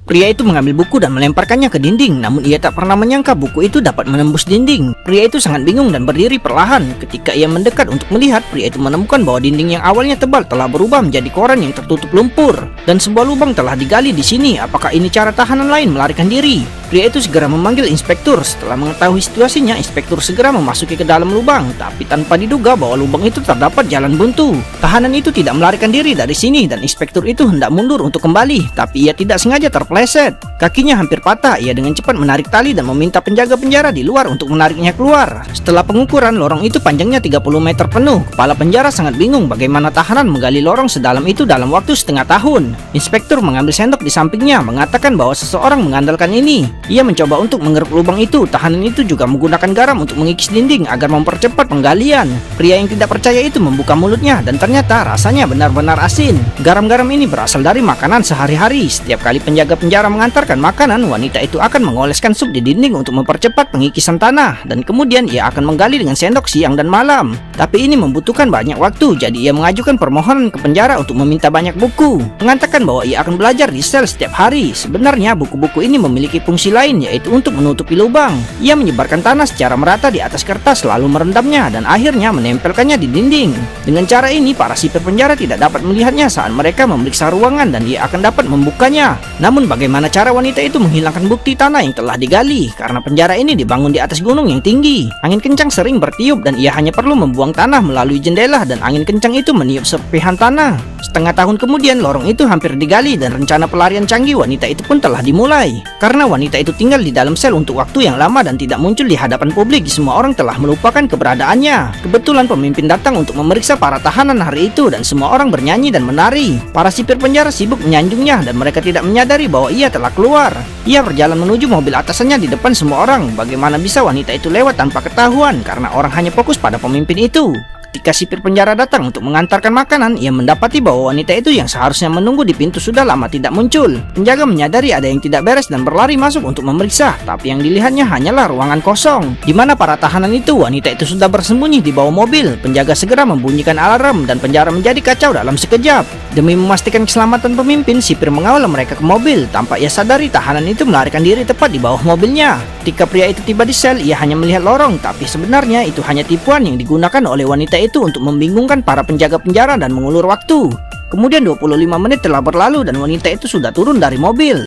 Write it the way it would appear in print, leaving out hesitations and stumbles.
Pria itu mengambil buku dan melemparkannya ke dinding, namun ia tak pernah menyangka buku itu dapat menembus dinding. Pria itu sangat bingung dan berdiri perlahan. Ketika ia mendekat untuk melihat, pria itu menemukan bahwa dinding yang awalnya tebal telah berubah menjadi koran yang tertutup lumpur. Dan sebuah lubang telah digali di sini. Apakah ini cara tahanan lain melarikan diri? Pria itu segera memanggil inspektur. Setelah mengetahui situasinya, inspektur segera memasuki ke dalam lubang, tapi tanpa diduga bahwa lubang itu terdapat jalan buntu. Tahanan itu tidak melarikan diri dari sini dan inspektur itu hendak mundur untuk kembali, tapi ia tidak sengaja terpleset. Kakinya hampir patah. Ia dengan cepat menarik tali dan meminta penjaga penjara di luar untuk menariknya keluar. Setelah pengukuran, lorong itu panjangnya 30 meter penuh. Kepala penjara sangat bingung bagaimana tahanan menggali lorong sedalam itu dalam waktu setengah tahun. Inspektur mengambil sendok di sampingnya, mengatakan bahwa seseorang mengandalkan ini. Ia mencoba untuk mengeruk lubang itu. Tahanan itu juga menggunakan garam untuk mengikis dinding agar mempercepat penggalian. Pria yang tidak percaya itu membuka mulutnya dan ternyata rasanya benar-benar asin. Garam-garam ini berasal dari makanan sehari-hari. Setiap kali penjaga penjara mengantarkan makanan, wanita itu akan mengoleskan sup di dinding untuk mempercepat pengikisan tanah, dan kemudian ia akan menggali dengan sendok siang dan malam. Tapi ini membutuhkan banyak waktu, jadi ia mengajukan permohonan ke penjara untuk meminta banyak buku, mengatakan bahwa ia akan belajar di sel setiap hari. Sebenarnya buku-buku ini memiliki fungsi lain, yaitu untuk menutupi lubang. Ia menyebarkan tanah secara merata di atas kertas, lalu merendamnya dan akhirnya menempelkannya di dinding. Dengan cara ini, para sipir penjara tidak dapat melihatnya saat mereka memeriksa ruangan dan ia akan dapat membukanya. Namun bagaimana cara wanita itu menghilangkan bukti tanah yang telah digali? Karena penjara ini dibangun di atas gunung yang tinggi. Angin kencang sering bertiup dan ia hanya perlu membuang tanah melalui jendela dan angin kencang itu meniup serpihan tanah. Setengah tahun kemudian, lorong itu hampir digali dan rencana pelarian canggih wanita itu pun telah dimulai. Karena wanita itu tinggal di dalam sel untuk waktu yang lama dan tidak muncul di hadapan publik, semua orang telah melupakan keberadaannya. Kebetulan pemimpin datang untuk memeriksa para tahanan hari itu dan semua orang bernyanyi dan menari. Para sipir penjara sibuk menyanjungnya dan mereka tidak menyadari bahwa ia telah keluar. Ia berjalan menuju mobil atasannya di depan semua orang. Bagaimana bisa wanita itu lewat tanpa ketahuan karena orang hanya fokus pada pemimpin itu? Ketika sipir penjara datang untuk mengantarkan makanan, ia mendapati bahwa wanita itu yang seharusnya menunggu di pintu sudah lama tidak muncul. Penjaga menyadari ada yang tidak beres dan berlari masuk untuk memeriksa, tapi yang dilihatnya hanyalah ruangan kosong, di mana para tahanan itu. Wanita itu sudah bersembunyi di bawah mobil. Penjaga segera membunyikan alarm dan penjara menjadi kacau dalam sekejap. Demi memastikan keselamatan pemimpin, sipir mengawal mereka ke mobil. Tanpa ia sadari, tahanan itu melarikan diri tepat di bawah mobilnya. Ketika pria itu tiba di sel, ia hanya melihat lorong, tapi sebenarnya itu hanya tipuan yang digunakan oleh wanita itu untuk membingungkan para penjaga penjara dan mengulur waktu. Kemudian 25 menit telah berlalu dan wanita itu sudah turun dari mobil.